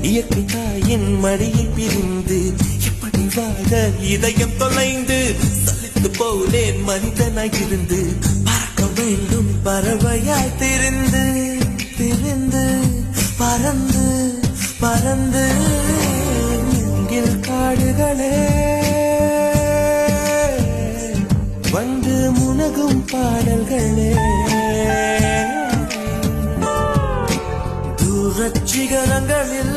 இயற்கை தாயின் மடியை பிரிந்து எப்படி வாழ இதயம் தொலைந்து சலித்து போனேன் மனிதனாய் இருந்து பறக்க வேண்டும் பறவையாய் திரிந்து திரிந்து பறந்து பறந்து காடுகளே வந்து முனகும் பாடல்களே தூரச் சிகரங்களில்